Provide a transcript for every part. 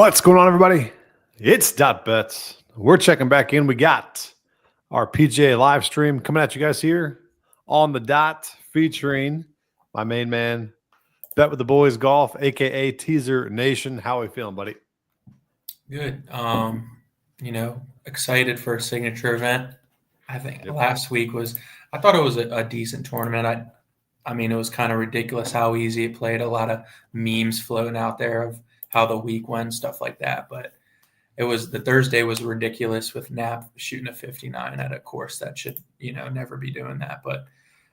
What's going on, everybody? It's Dot Bets. We're checking back in. We got our PGA live stream coming at you guys here on the dot, featuring my main man, Bet with the Boys Golf, aka Teaser Nation. How are we feeling, buddy? Good. Excited for a signature event. I think last week I thought it was a decent tournament. I mean, it was kind of ridiculous how easy it played. A lot of memes floating out there of how the week went, stuff like that. But the Thursday was ridiculous with Knapp shooting a 59 at a course that should, never be doing that. But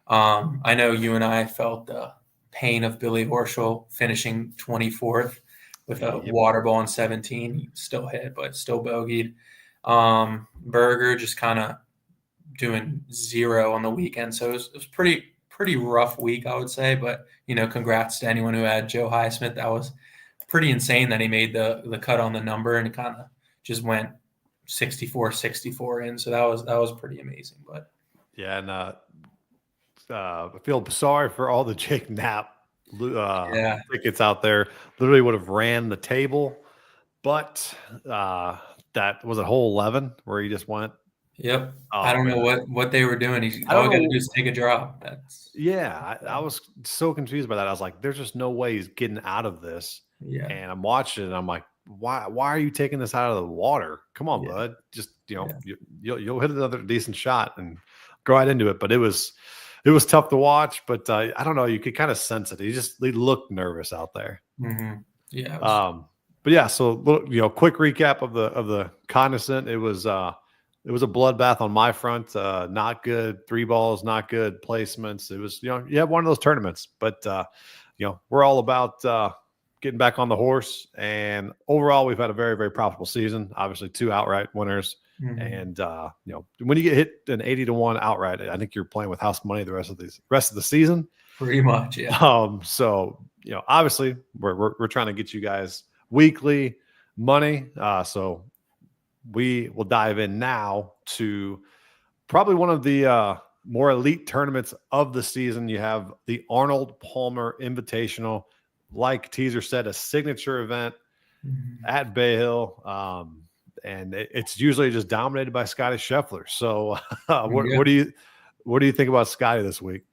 I know you and I felt the pain of Billy Horschel finishing 24th with a water ball in 17. He still hit, but still bogeyed. Berger just kind of doing 0 on the weekend. So it was pretty rough week, I would say. But, congrats to anyone who had Joe Highsmith. That was pretty insane that he made the cut on the number and kind of just went 64 in. So that was pretty amazing. But yeah, and I feel sorry for all the Jake Knapp tickets out there. Literally would have ran the table, but that was a hole 11 where he just went. Yep. I don't know what they were doing. All you got to do is take a drop. I was so confused by that. I was like, there's just no way he's getting out of this. Yeah. And I'm watching it and I'm like, why are you taking this out of the water? Come on, bud. Just, you'll hit another decent shot and go right into it. But it was tough to watch, but I don't know. You could kind of sense it. He looked nervous out there. Mm-hmm. Yeah. But yeah, so quick recap of the cognizant. It was a bloodbath on my front. Not good. 3 balls, not good placements. It was, you have one of those tournaments, but we're all about getting back on the horse. And overall, we've had a very, very profitable season. Obviously, 2 outright winners. Mm-hmm. And when you get hit an 80-1 outright, I think you're playing with house money the rest of the season. Pretty much, yeah. So obviously, we're trying to get you guys weekly money. So we will dive in now to probably one of the more elite tournaments of the season. You have the Arnold Palmer Invitational, like Teaser said, a signature event at Bay Hill. And it's usually just dominated by Scotty Scheffler. So what do you think about Scotty this week?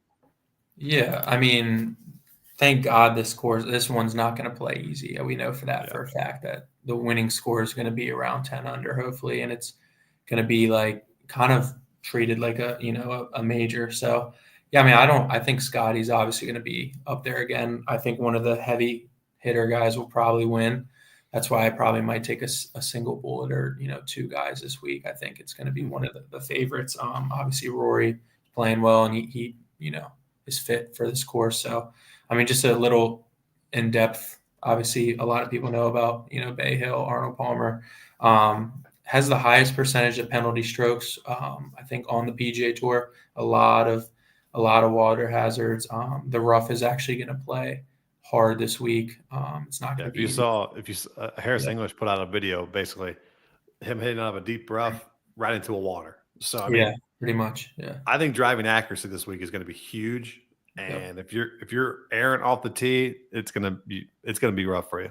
Yeah, I mean, thank God this one's not going to play easy. We know for a fact that the winning score is going to be around 10 under, hopefully, and it's going to be like kind of treated like a major. So yeah, I mean, I think Scotty's obviously going to be up there again. I think one of the heavy hitter guys will probably win. That's why I probably might take a single bullet or 2 guys this week. I think it's going to be one of the favorites. Obviously Rory playing well, and he is fit for this course. So I mean, just a little in depth. Obviously, a lot of people know about Bay Hill. Arnold Palmer has the highest percentage of penalty strokes. I think on the PGA Tour, a lot of water hazards. The rough is actually going to play hard this week. It's not going to be. If you saw Harris English put out a video, basically him hitting out of a deep rough right into a water. So I mean, pretty much. Yeah, I think driving accuracy this week is going to be huge. And if you're airing off the tee, it's gonna be rough for you.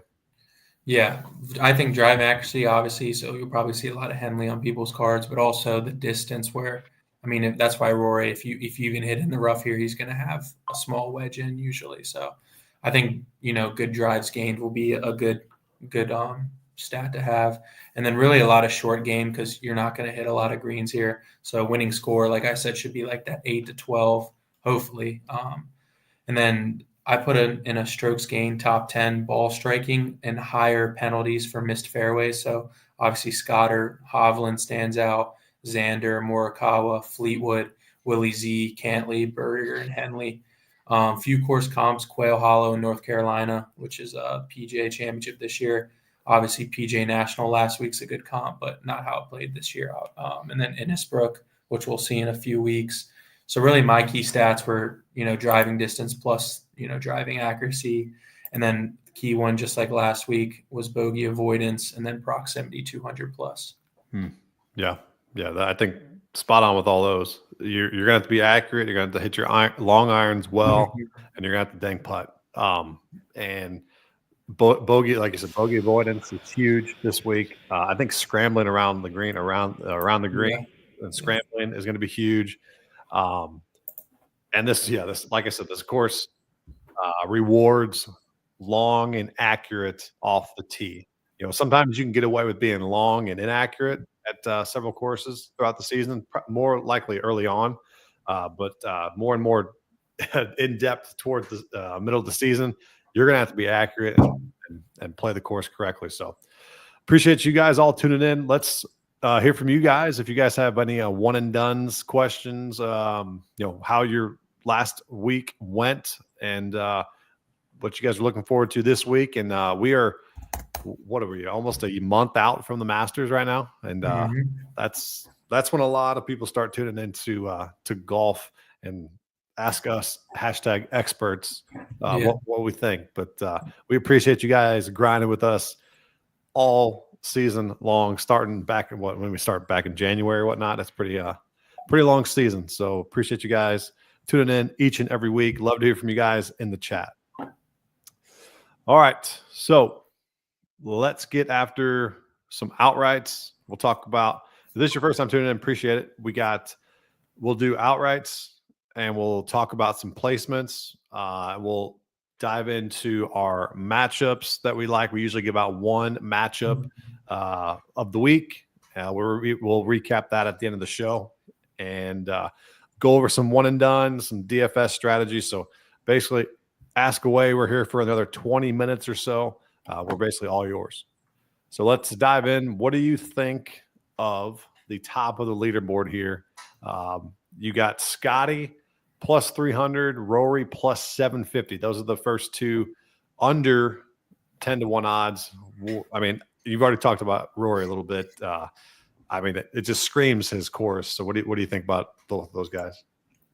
Yeah, I think driving accuracy, obviously. So you'll probably see a lot of Henley on people's cards, but also the distance. That's why Rory, if you can hit in the rough here, he's going to have a small wedge in usually. So I think good drives gained will be a good stat to have, and then really a lot of short game because you're not going to hit a lot of greens here. So winning score, like I said, should be like that 8 to 12. Hopefully. And then I put in a strokes gain top 10 ball striking and higher penalties for missed fairways. So obviously Scotter, Hovland stands out, Xander, Morikawa, Fleetwood, Willie Z, Cantley, Berger, and Henley. Few course comps, Quail Hollow in North Carolina, which is a PGA championship this year. Obviously PGA National last week's a good comp, but not how it played this year. And then Innisbrook, which we'll see in a few weeks. So really my key stats were, driving distance plus, driving accuracy. And then the key one, just like last week, was bogey avoidance and then proximity 200 plus. Yeah. I think spot on with all those. You're going to have to be accurate. You're going to have to hit your long irons well, and you're going to have to dang putt. And bogey, like you said, bogey avoidance is huge this week. I think scrambling around the green, around the green, and scrambling is going to be huge. And this, like I said, this course rewards long and accurate off the tee. Sometimes you can get away with being long and inaccurate at several courses throughout the season, more likely early on, but more and more in depth towards the middle of the season, you're going to have to be accurate and play the course correctly. So appreciate you guys all tuning in. Let's hear from you guys. If you guys have any one and dones questions, how your last week went and what you guys are looking forward to this week. And we are, what are we, almost a month out from the Masters right now. And that's when a lot of people start tuning into to golf and ask us #experts what we think. But we appreciate you guys grinding with us all season long, starting back when we start back in January or whatnot. That's pretty long season. So appreciate you guys tuning in each and every week. Love to hear from you guys in the chat. All right, so let's get after some outrights. We'll talk about, if this is your first time tuning in, appreciate it. We'll do outrights and we'll talk about some placements. We'll dive into our matchups that we like. We usually give out one matchup of the week. We'll recap that at the end of the show and go over some one and done, some DFS strategies. So basically, ask away. We're here for another 20 minutes or so. We're basically all yours. So let's dive in. What do you think of the top of the leaderboard here? You got Scotty plus 300, Rory plus 750. Those are the first two under 10-1 odds. I mean, you've already talked about Rory a little bit. I mean, it just screams his course. So what do you think about both of those guys?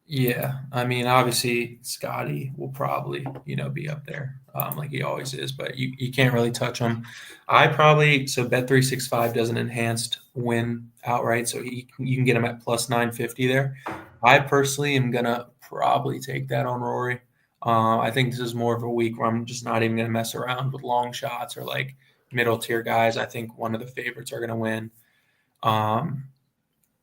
Yeah, I mean, obviously Scotty will probably, be up there like he always is, but you can't really touch him. So Bet365 does an enhanced win outright, so you can get him at plus 950 there. I personally am gonna probably take that on Rory. I think this is more of a week where I'm just not even gonna mess around with long shots or like middle tier guys. I think one of the favorites are gonna win.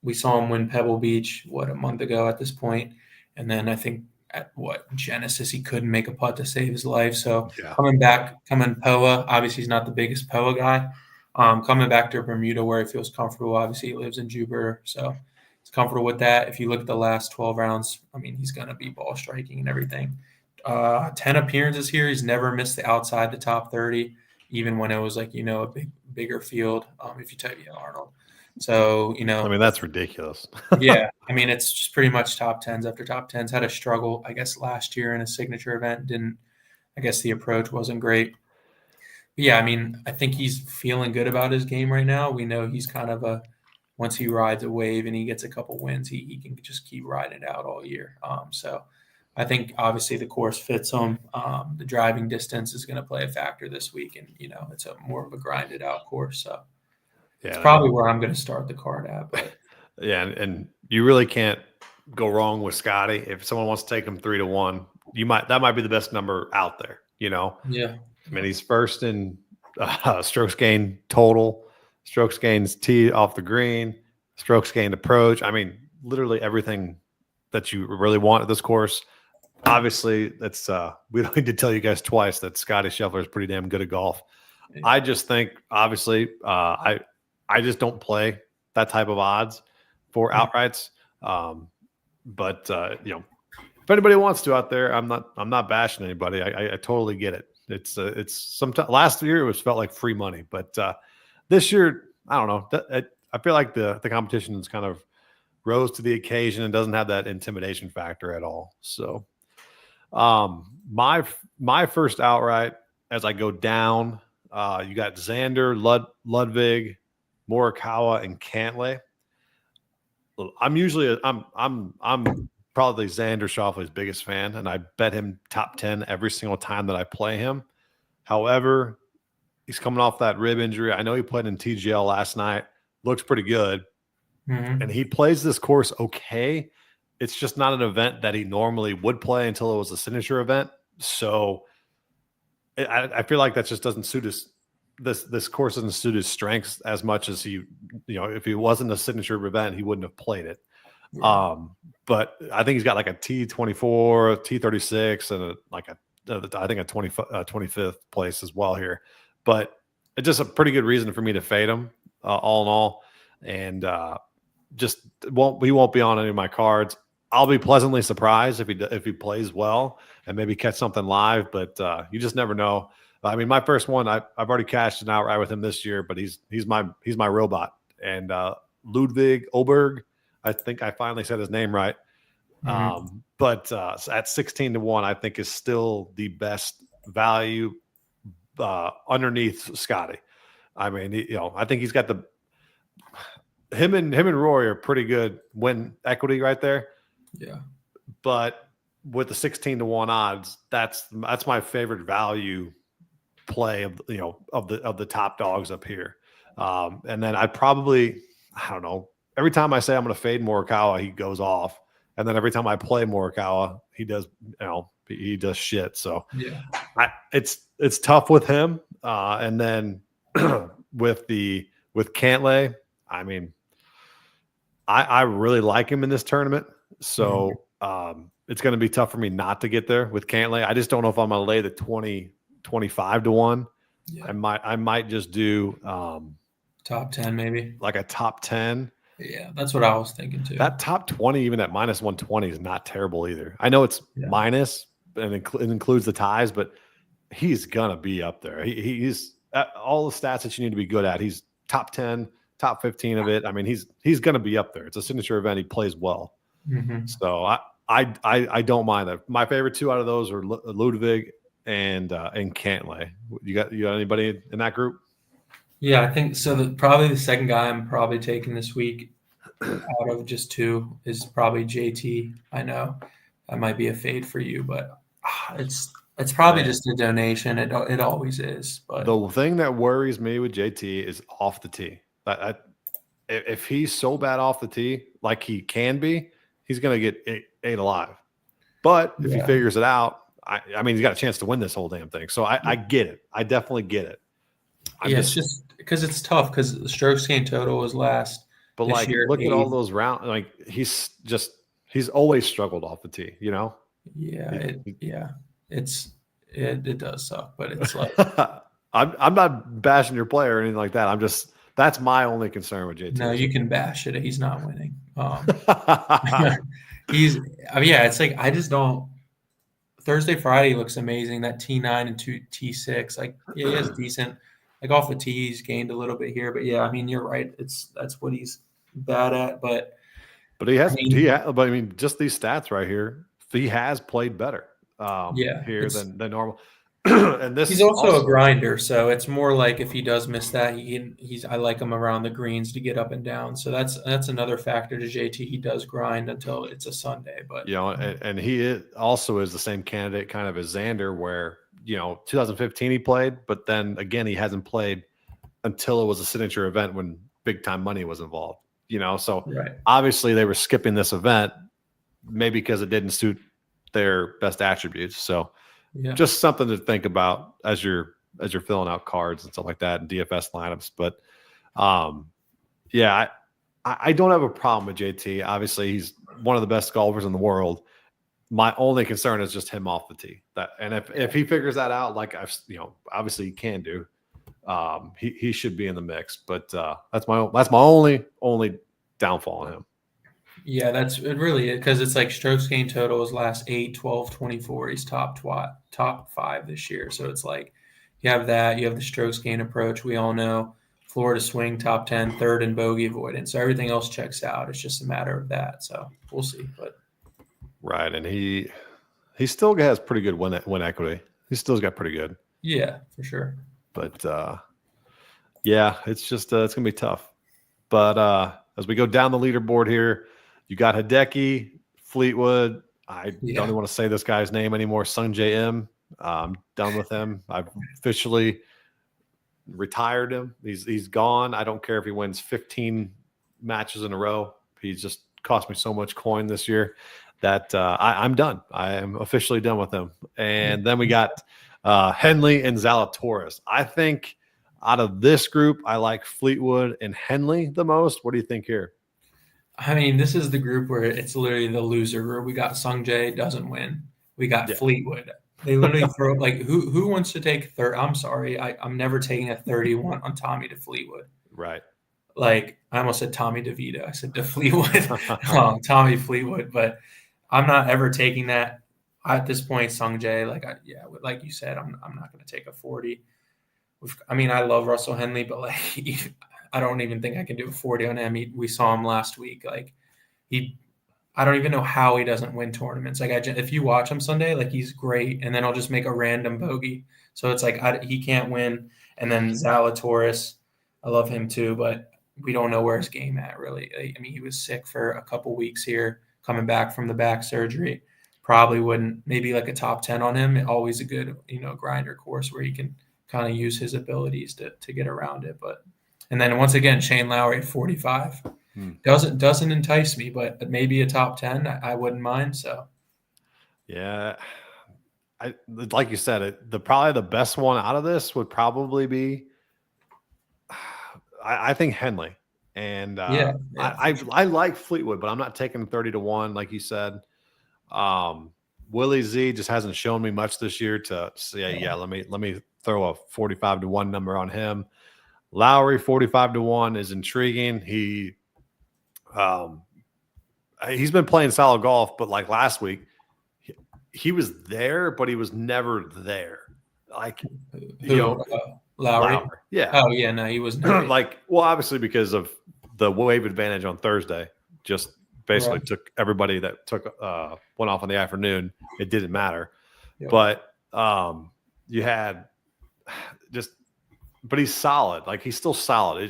We saw him win Pebble Beach, a month ago at this point. And then I think at Genesis, he couldn't make a putt to save his life. So coming POA, obviously he's not the biggest POA guy. Coming back to Bermuda where he feels comfortable. Obviously he lives in Jupiter, so he's comfortable with that. If you look at the last 12 rounds, I mean, he's going to be ball striking and everything. 10 appearances here. He's never missed the outside the top 30, even when it was like, a bigger field. If you type Arnold. So, I mean, that's ridiculous. Yeah. I mean, it's just pretty much top 10s after top 10s. Had a struggle, I guess, last year in a signature event. I guess the approach wasn't great. But yeah, I mean, I think he's feeling good about his game right now. We know he's kind of once he rides a wave and he gets a couple wins, he can just keep riding it out all year. So I think obviously the course fits him. The driving distance is going to play a factor this week. And, it's more of a grinded out course. So. Yeah, it's probably where I'm going to start the card at. But. Yeah, and you really can't go wrong with Scotty. If someone wants to take him 3-1, that might be the best number out there. Yeah. I mean, he's first in strokes gained total, strokes gains tee off the green, strokes gained approach. I mean, literally everything that you really want at this course. Obviously, that's we don't need to tell you guys twice that Scotty Scheffler is pretty damn good at golf. Yeah. I just think, obviously, I just don't play that type of odds for outrights. But if anybody wants to out there, I'm not bashing anybody. I totally get it. It's sometimes last year felt like free money, but this year, I don't know. I feel like the competition has kind of rose to the occasion and doesn't have that intimidation factor at all. So my first outright as I go down, you got Xander, Ludwig, Morikawa, and Cantlay. I'm probably Xander Schauffele's biggest fan, and I bet him top 10 every single time that I play him. However, he's coming off that rib injury. I know he played in TGL last night. Looks pretty good. Mm-hmm. And he plays this course okay. It's just not an event that he normally would play until it was a signature event. So I feel like that just doesn't suit his this course doesn't suit his strengths as much as if he wasn't a signature event, he wouldn't have played it. Yeah. But I think he's got like a T24, T36, and I think a 25th place as well here. But it's just a pretty good reason for me to fade him, all in all, and he won't be on any of my cards. I'll be pleasantly surprised if he plays well and maybe catch something live, but you just never know. I mean, my first one, I've already cashed an outright with him this year, but he's my robot. And Ludwig Oberg, I think I finally said his name right. But at 16-1, I think is still the best value underneath Scotty. I mean, I think he's got him and Rory are pretty good win equity right there. Yeah. But with the 16-1 odds, that's my favorite value play of the top dogs up here. And then I don't know, every time I say I'm going to fade Morikawa, he goes off. And then every time I play Morikawa, he does shit. So yeah, it's tough with him. And then with Cantlay, I mean, I really like him in this tournament. So it's going to be tough for me not to get there with Cantlay. I just don't know if I'm going to lay the 25-1. Yeah. I might just do top 10, maybe like a top 10. Yeah, that's what I was thinking too. That top 20, even at minus 120, is not terrible either. I know it's minus and it includes the ties, but he's gonna be up there. He's all the stats that you need to be good at. He's top 10, top 15 of it. I mean, he's gonna be up there. It's a signature event. He plays well. So I don't mind that. My favorite two out of those are Ludwig and Cantlay. You got anybody in that group? Yeah, I think so. Probably the second guy I'm probably taking this week out of just two is probably JT. I know that might be a fade for you, but it's probably just a donation. It always is. But the thing that worries me with JT is off the tee. If he's so bad off the tee, like he can be, he's going to get ate alive. But if he figures it out, I mean, he's got a chance to win this whole damn thing. So I get it. I definitely get it. It's just because it's tough because the strokes gained total was last. But like, look at all those rounds. Like he's always struggled off the tee, Yeah, it does suck, but it's like I'm not bashing your player or anything like that. That's my only concern with JT. No, you can bash it. He's not winning. It's like I just don't. Thursday, Friday looks amazing. That T9 and T6, like he is decent. Like off the tee, he's gained a little bit here, but yeah, I mean you're right. That's what he's bad at, but he has. But I mean, just these stats right here, he has played better. Here than normal. And he's also a grinder, so it's more like if he does miss that, I like him around the greens to get up and down. So that's another factor to JT. He does grind until it's a Sunday, but and he also is the same candidate kind of as Xander, where 2015 he played, but then again he hasn't played until it was a signature event when big time money was involved. So obviously they were skipping this event, maybe because it didn't suit their best attributes. So. Yeah. Just something to think about as you're filling out cards and stuff like that and DFS lineups. But I don't have a problem with JT. Obviously, he's one of the best golfers in the world. My only concern is just him off the tee. If he figures that out, like obviously he can do, he should be in the mix. But that's my only downfall on him. Yeah, it really is because it's like strokes gained total is last 8, 12, 24. He's top 5 this year. So it's like you have that. You have the strokes gain approach. We all know Florida swing top 10, third in bogey avoidance. So everything else checks out. It's just a matter of that. So we'll see. But right, and he still has pretty good win equity. He still's got pretty good. Yeah, for sure. But it's just it's gonna be tough. But as we go down the leaderboard here. You got Hideki, Fleetwood. I don't even want to say this guy's name anymore. Sungjae Im. I'm done with him. I've officially retired him. He's gone. I don't care if he wins 15 matches in a row. He's just cost me so much coin this year that I'm done. I am officially done with him. And then we got Henley and Zalatoris. I think out of this group, I like Fleetwood and Henley the most. What do you think here? I mean, this is the group where it's literally the loser group. We got Sung Jae doesn't win. We got Fleetwood. They literally throw like who wants to take third? I'm sorry, I'm never taking a 31 on Tommy to Fleetwood. Right. Like I almost said Tommy DeVito. I said to Fleetwood, Tommy Fleetwood, but I'm not ever taking that at this point. Sung Jae, like you said, I'm not going to take a 40. I mean, I love Russell Henley, but like I don't even think I can do a 40 on him. We saw him last week. Like I don't even know how he doesn't win tournaments. Like if you watch him Sunday, like he's great, and then I'll just make a random bogey. So it's like he can't win. And then Zalatoris, I love him too, but we don't know where his game at really. I mean, he was sick for a couple weeks here, coming back from the back surgery. Probably wouldn't, maybe like a top 10 on him. Always a good, grinder course where he can kind of use his abilities to get around it. But and then once again, Shane Lowry at 45 doesn't entice me, but maybe a top 10 I wouldn't mind. So yeah, I like you said, probably the best one out of this would probably be I think Henley. And I like Fleetwood, but I'm not taking 30-1 like you said. Willie Z just hasn't shown me much this year to say, let me throw a 45-1 number on him. Lowry 45-1 is intriguing. He's been playing solid golf, but like last week, he was there, but he was never there. Like Lowry? Yeah. Oh yeah, no, he was never. Obviously because of the wave advantage on Thursday, just basically took everybody that went off in the afternoon. It didn't matter. Yep. But you had but he's solid. Like he's still solid.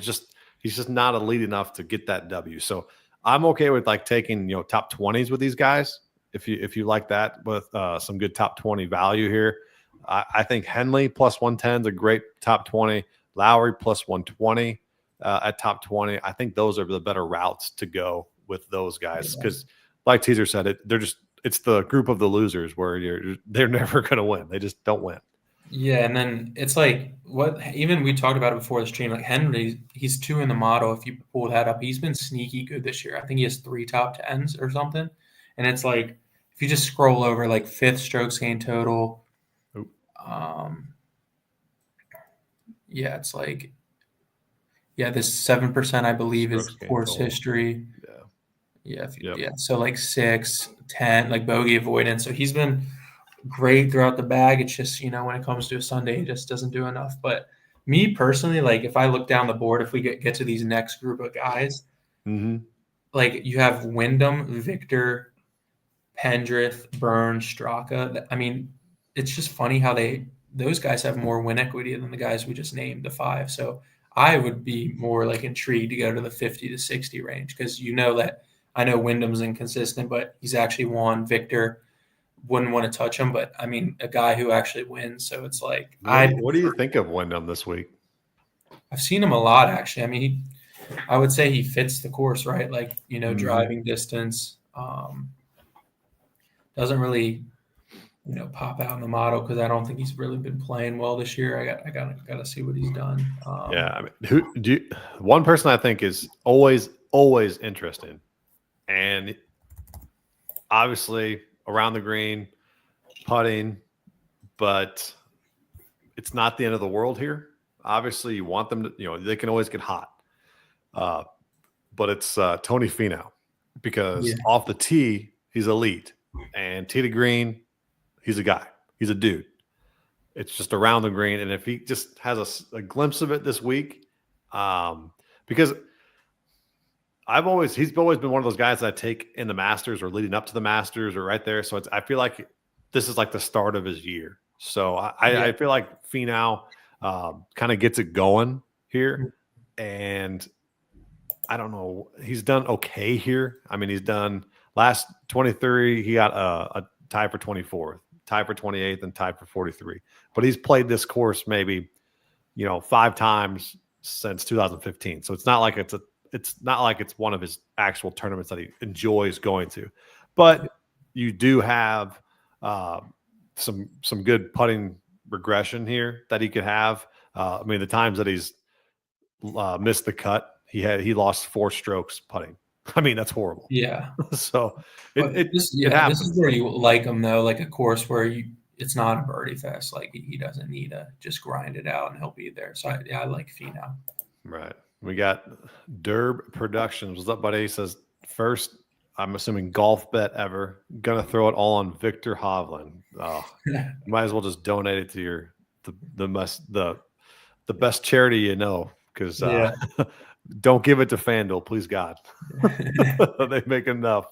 He's just not elite enough to get that W. So I'm okay with like taking, top 20s with these guys. If you like that with some good top 20 value here. I think Henley plus 110 is a great top 20. Lowry plus 120 at top 20. I think those are the better routes to go with those guys because, like Teaser said, it's the group of the losers where they're never going to win. They just don't win. Yeah, and then it's like even we talked about it before the stream. Like Henry, he's 2 in the model. If you pull that up, he's been sneaky good this year. I think he has 3 top 10s or something. And it's like if you just scroll over, like 5th strokes gain total. It's like this 7% I believe is course history. So like 6, 10, like bogey avoidance. So he's been great throughout the bag. It's just, when it comes to a Sunday, he just doesn't do enough. But me personally, like if I look down the board, if we get to these next group of guys, like you have Wyndham, Victor, Pendrith, Burns, Straka. I mean, it's just funny how those guys have more win equity than the guys we just named, the 5. So I would be more like intrigued to go to the 50 to 60 range because that I know Wyndham's inconsistent, but he's actually won. Victor wouldn't want to touch him, but I mean, a guy who actually wins. So it's like, what do you think of Wyndham this week? I've seen him a lot, actually. I mean, I would say he fits the course, right? Like, driving distance, doesn't really, pop out in the model because I don't think he's really been playing well this year. I gotta see what he's done. I mean, one person I think is always interesting, and obviously around the green, putting, but it's not the end of the world here. Obviously, you want them to, they can always get hot, but it's Tony Finau because off the tee he's elite, and tee to green. He's a guy. He's a dude. It's just around the green. And if he just has a glimpse of it this week, because he's always been one of those guys that I take in the Masters or leading up to the Masters or right there. So I feel like this is like the start of his year. So I feel like Finau kind of gets it going here. And I don't know. He's done okay here. I mean, he's done last 23. He got a tie for 24th. Tied for 28th and tied for 43. But he's played this course maybe, 5 times since 2015. So it's not like it's one of his actual tournaments that he enjoys going to. But you do have some good putting regression here that he could have. I mean, the times that he's missed the cut, he lost 4 strokes putting. I mean, that's horrible. Yeah. So But this happens. is where you like him though, like a course where it's not a birdie fest. Like he doesn't need to just grind it out and he'll be there. So I like Finau. Right. We got Derb Productions. What's up, buddy? He says, first, I'm assuming golf bet ever. Gonna throw it all on Victor Hovland. Oh, you might as well just donate it to the best charity you know, because don't give it to FanDuel, please God. They make enough.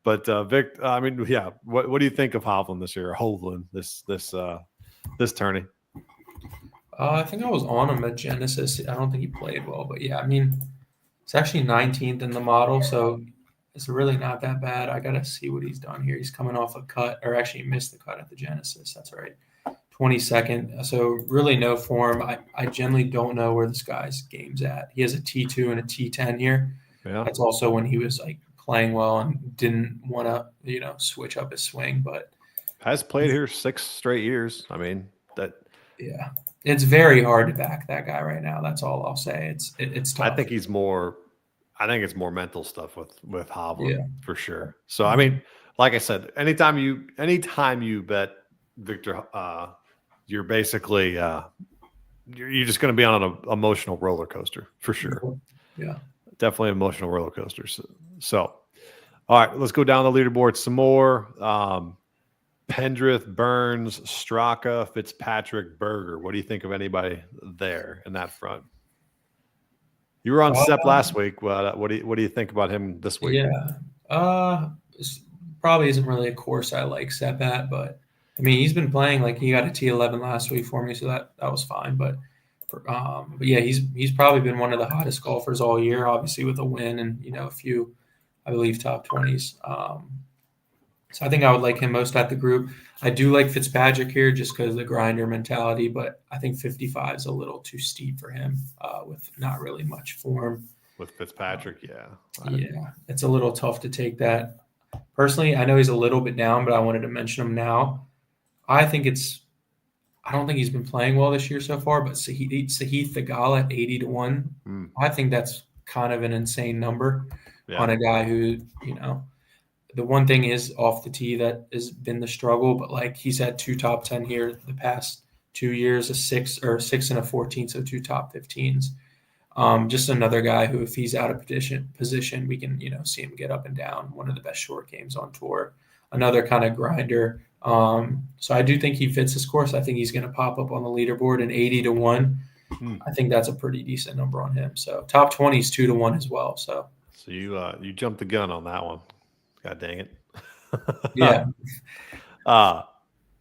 But Vic, I mean, yeah. What do you think of Hovland this year? Or Hovland this tourney? I think I was on him at Genesis. I don't think he played well, but yeah, I mean, it's actually 19th in the model, so it's really not that bad. I gotta see what he's done here. He's coming off a cut, or actually missed the cut at the Genesis. That's right, 22nd. So really no form. I generally don't know where this guy's game's at. He has a T2 and a T10 here. Yeah, that's also when he was like playing well and didn't want to switch up his swing, but has played here 6 straight years. I mean that. Yeah. It's very hard to back that guy right now. That's all I'll say. It's tough. I think it's more mental stuff with Hovland for sure. So I mean, like I said, anytime you bet Victor, you're basically you're just going to be on an emotional roller coaster for sure. Yeah, definitely emotional roller coaster. So all right, let's go down the leaderboard some more. Pendrith, Burns, Straka, Fitzpatrick, Berger. What do you think of anybody there in that front? You were on Sepp last week. What do you think about him this week? Yeah, probably isn't really a course I like Sepp at, but I mean he's been playing like he got a T11 last week for me, so that was fine. But yeah, he's probably been one of the hottest golfers all year, obviously with a win and a few, I believe, top 20s. So I think I would like him most at the group. I do like Fitzpatrick here just because of the grinder mentality, but I think 55 is a little too steep for him with not really much form. With Fitzpatrick, yeah, it's a little tough to take that. Personally, I know he's a little bit down, but I wanted to mention him now. I don't think he's been playing well this year so far, but Sahith Theegala at 80-1. I think that's kind of an insane number on a guy who, the one thing is off the tee that has been the struggle, but like he's had 2 top 10 here the past 2 years, a 6 and a 14, so 2 top 15s. Just another guy who, if he's out of position, we can see him get up and down. One of the best short games on tour. Another kind of grinder. So I do think he fits this course. I think he's going to pop up on the leaderboard in 80-1. I think that's a pretty decent number on him. So top 20 is 2-1 as well. So you jumped the gun on that one. God dang it. Yeah.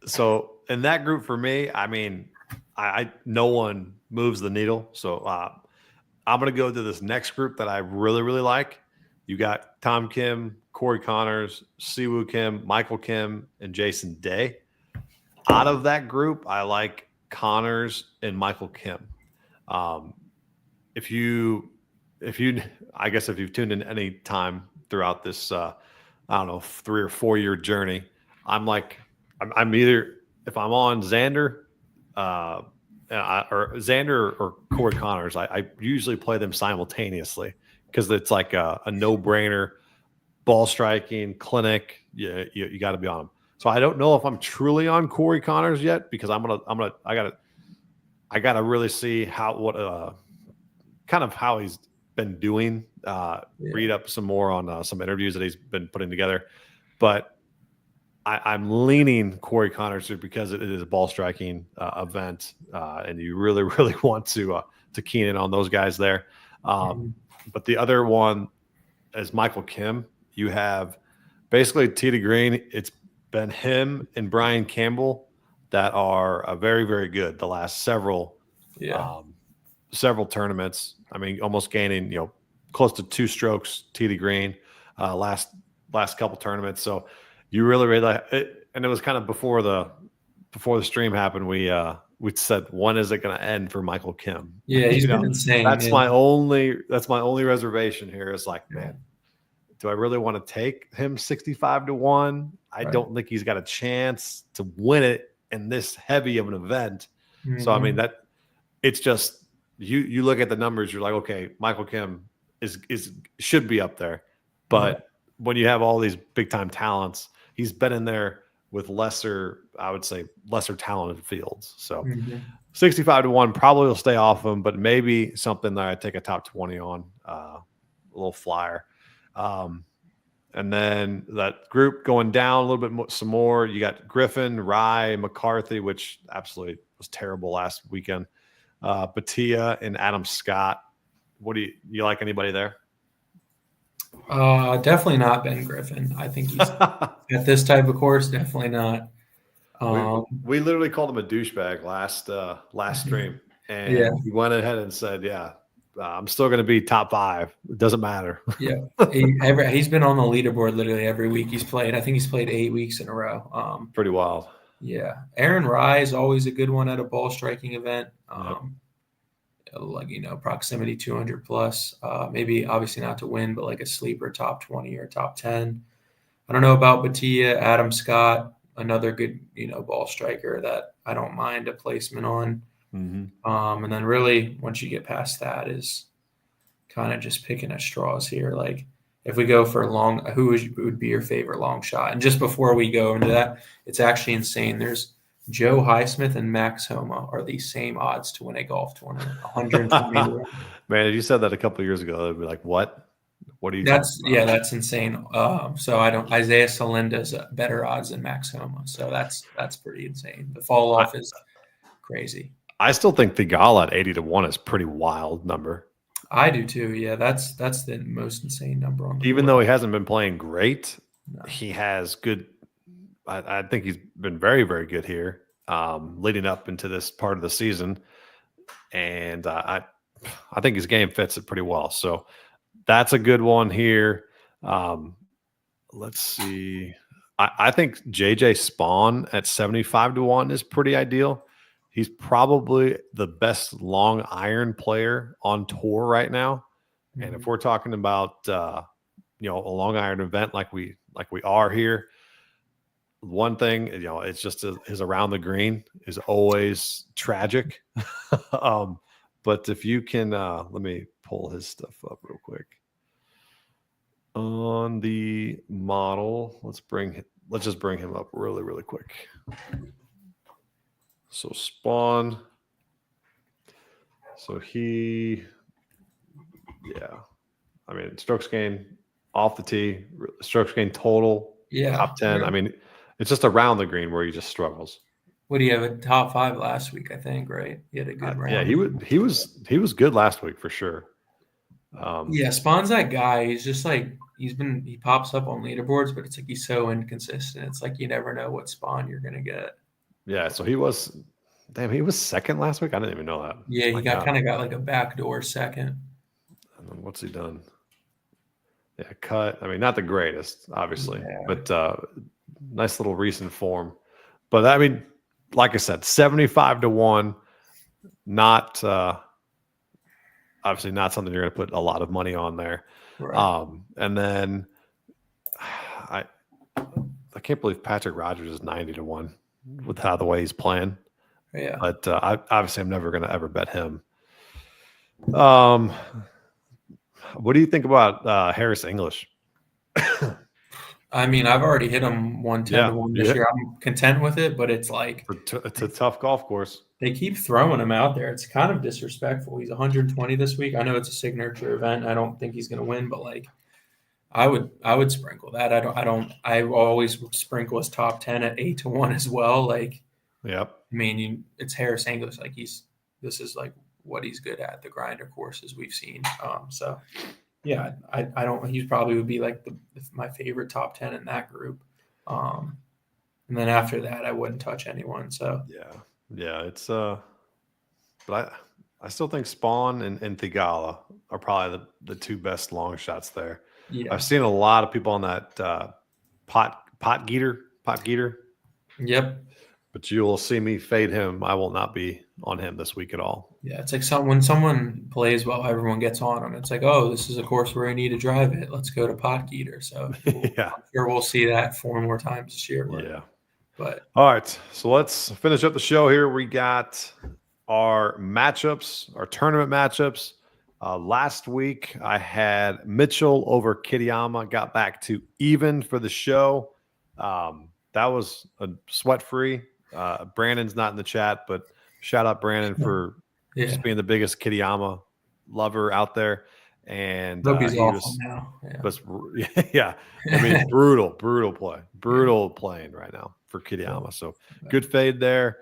So in that group for me, I mean, I no one moves the needle. So I'm going to go to this next group that I really, really like. You got Tom Kim, Corey Connors, Siwoo Kim, Michael Kim, and Jason Day. Out of that group, I like Connors and Michael Kim. If you've tuned in any time throughout this, I don't know, 3 or 4 year journey, I'm either, if I'm on Xander, or Xander or Corey Connors, I usually play them simultaneously because it's like a no-brainer, ball striking clinic. You got to be on them. So I don't know if I'm truly on Corey Connors yet because I gotta really see how he's been doing. Read up some more on some interviews that he's been putting together, but I'm leaning Corey Connors here because it is a ball striking event, and you really, really want to keen in on those guys there. But the other one is Michael Kim. You have basically tee to green. It's been him and Brian Campbell that are very, very good the last several tournaments. I mean, almost gaining close to 2 strokes tee to green last couple tournaments. So you really, really like it. And it was kind of before the stream happened. We said, when is it going to end for Michael Kim? Yeah, he's been insane. That's my only reservation here. Is like, man, do I really want to take him 65-1? I don't think he's got a chance to win it in this heavy of an event. Mm-hmm. So I mean that it's just you look at the numbers, you're like, okay, Michael Kim should be up there, but when you have all these big time talents, he's been in there with lesser talented fields. So 65-1 probably will stay off him, but maybe something that I take a top 20 on, a little flyer. And then that group going down a little bit more, some more. You got Griffin, Rye, McCarthy, which absolutely was terrible last weekend. Batia and Adam Scott. What do you like anybody there? Definitely not Ben Griffin. I think he's at this type of course, definitely not. We literally called him a douchebag last stream, and he went ahead and said, "Yeah, I'm still going to be top 5. It doesn't matter." Yeah, he's been on the leaderboard literally every week he's played. I think he's played 8 weeks in a row. Pretty wild. Yeah, Aaron Rye is always a good one at a ball striking event. Like proximity 200 plus. Maybe obviously not to win, but like a sleeper top 20 or top 10. I don't know about Batia, Adam Scott. Another good, ball striker that I don't mind a placement on. And then really, once you get past that, is kind of just picking at straws here. Like if we go for a long, who would be your favorite long shot? And just before we go into that, it's actually insane. There's Joe Highsmith and Max Homa are the same odds to win a golf tournament. 120. Man, if you said that a couple of years ago, I'd be like, what? What are you? That's insane. So Isaiah Salinda's better odds than Max Homa. So that's pretty insane. The fall off is crazy. I still think Theegala at 80-1 is a pretty wild number. I do too. Yeah, that's the most insane number on the Even board. though he hasn't been playing great, he has good. I think he's been very, very good here, leading up into this part of the season, and I think his game fits it pretty well. So that's a good one here. Let's see. I think JJ Spawn at 75-1 is pretty ideal. He's probably the best long iron player on tour right now. And if we're talking about a long iron event like we are here, one thing, it's just his around the green is always tragic. But if you can, let me pull his stuff up real quick. On the model, let's just bring him up really, really quick. So Spawn. So strokes gained off the tee, strokes gained total, top 10. I mean, it's just around the green where he just struggles. What do you have a top 5 last week? I think, right? He had a good round. Yeah, he was good last week for sure. Spawn's that guy. He's just like he pops up on leaderboards, but it's like he's so inconsistent. It's like you never know what Spawn you're gonna get. Yeah, so he was second last week. I didn't even know that. Yeah, he got like a backdoor second. And then what's he done? Yeah, cut. I mean, not the greatest, obviously, but nice little recent form. But I mean, like I said, 75-1, not obviously not something you're going to put a lot of money on there. Right. And then I can't believe Patrick Rogers is 90-1 with how the way he's playing. Yeah. But obviously I'm never going to ever bet him. What do you think about Harris English? I mean, I've already hit him 110-1 this year. I'm content with it, but it's like it's a tough golf course. They keep throwing him out there. It's kind of disrespectful. He's 120 this week. I know it's a signature event. I don't think he's going to win, but like, I would sprinkle that. I always sprinkle his top 10 at 8-1 as well. Like, yep. I mean, it's Harris English. Like this is like what he's good at, the grinder courses we've seen. So yeah, I don't. He probably would be like my favorite top 10 in that group. And then after that, I wouldn't touch anyone. So yeah, it's but I still think Spawn and Theegala are probably the two best long shots there. Yeah. I've seen a lot of people on that pot geeter. Yep. But you will see me fade him. I will not be on him this week at all. Yeah, it's like when someone plays well, everyone gets on him. It's like, oh, this is a course where I need to drive it. Let's go to pot geeter. So I'm sure we'll see that 4 more times this year. Yeah. But all right, so let's finish up the show here. We got our matchups, our tournament matchups. Last week, I had Mitchell over Kitayama, got back to even for the show. That was a sweat-free. Brandon's not in the chat, but shout out Brandon for just being the biggest Kitayama lover out there. And hope he's he awful was now. yeah. I mean, brutal play, playing right now for Kitayama. So good fade there.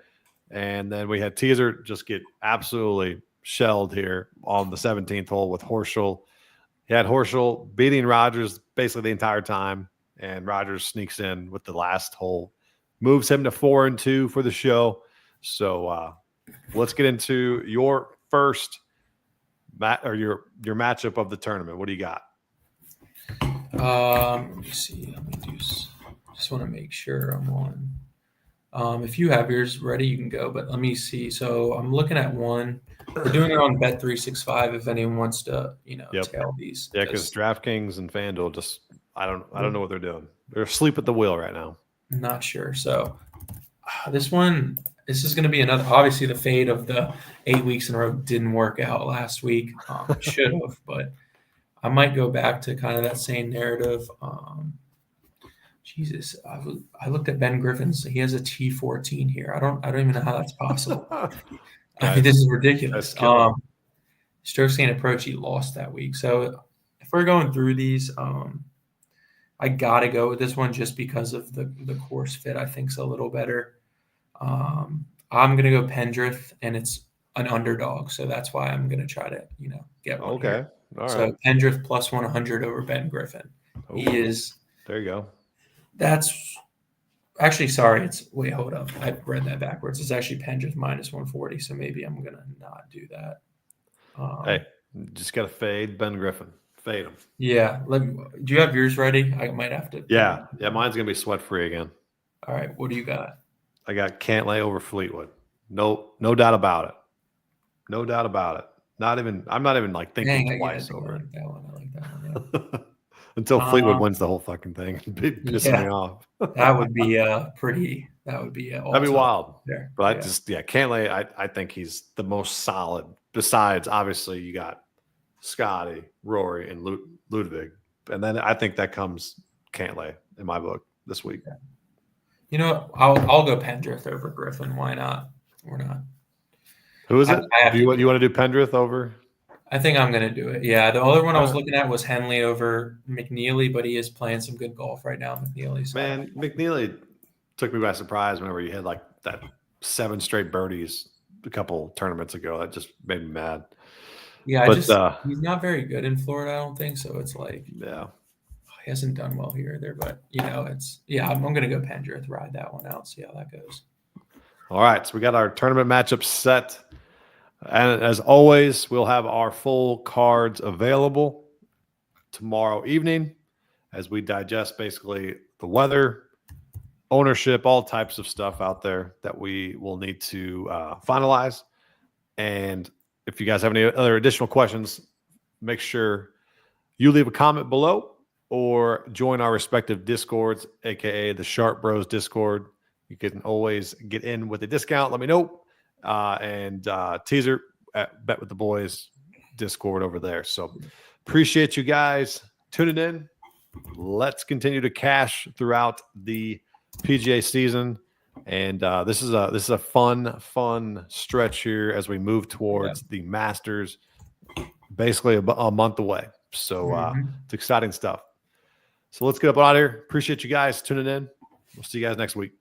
And then we had Teaser just get absolutely shelled here on the 17th hole with Horschel. He had Horschel beating Rogers basically the entire time, and Rogers sneaks in with the last hole, moves him to 4-2 for the show. So let's get into your first your matchup of the tournament. What do you got? Let me see. Just want to make sure I'm on. If you have yours ready, you can go. But let me see. So I'm looking at one. We're doing it on Bet365. If anyone wants to, tail these. Yeah, because DraftKings and FanDuel just I don't know what they're doing. They're asleep at the wheel right now. I'm not sure. So this is going to be another. Obviously, the fade of the 8 weeks in a row didn't work out last week. Should have, but I might go back to kind of that same narrative. Jesus, I looked at Ben Griffin's. He has a T14 here. I don't even know how that's possible. I mean, this is ridiculous. Strokes gained approach, he lost that week. So if we're going through these, I got to go with this one just because of the course fit. I think is a little better. I'm going to go Pendrith, and it's an underdog, so that's why I'm going to try to get one. Okay, here. All so right. Pendrith plus 100 over Ben Griffin. Ooh. He is. There you go. That's actually sorry. Wait, hold up. I read that backwards. It's actually Pendrith minus 140. So maybe I'm gonna not do that. Hey, just gotta fade Ben Griffin. Fade him. Yeah. Do you have yours ready? I might have to. Yeah. Mine's gonna be sweat free again. All right. What do you got? I got Cantlay over Fleetwood. No doubt about it. No doubt about it. I'm not even like thinking twice over it. I like that one. Yeah. Until Fleetwood wins the whole fucking thing, pissing me off. That would be That'd be wild. There. But Cantlay, I think he's the most solid. Besides, obviously, you got Scotty, Rory, and Ludwig, and then I think that comes Cantlay in my book this week. I'll go Pendrith over Griffin. Why not? We're not. Who is it? You want to do Pendrith over? I think I'm going to do it. Yeah, the other one I was looking at was Henley over McNeely, but he is playing some good golf right now, McNeely. So man, McNeely took me by surprise whenever he had like that 7 straight birdies a couple tournaments ago. That just made me mad. Yeah, he's not very good in Florida, I don't think. So it's like, he hasn't done well here either. But, I'm going to go Pendrith, ride that one out, see how that goes. All right, so we got our tournament matchup set. And as always, we'll have our full cards available tomorrow evening as we digest basically the weather, ownership, all types of stuff out there that we will need to finalize. And if you guys have any other additional questions, make sure you leave a comment below or join our respective Discords, aka the Sharp Bros Discord. You can always get in with a discount. Let me know. And Teaser at Bet with the Boys Discord over there. So appreciate you guys tuning in. Let's continue to cash throughout the PGA season. And this is a fun stretch here as we move towards the Masters, basically a month away. So it's exciting stuff. So let's get up out of here. Appreciate you guys tuning in. We'll see you guys next week.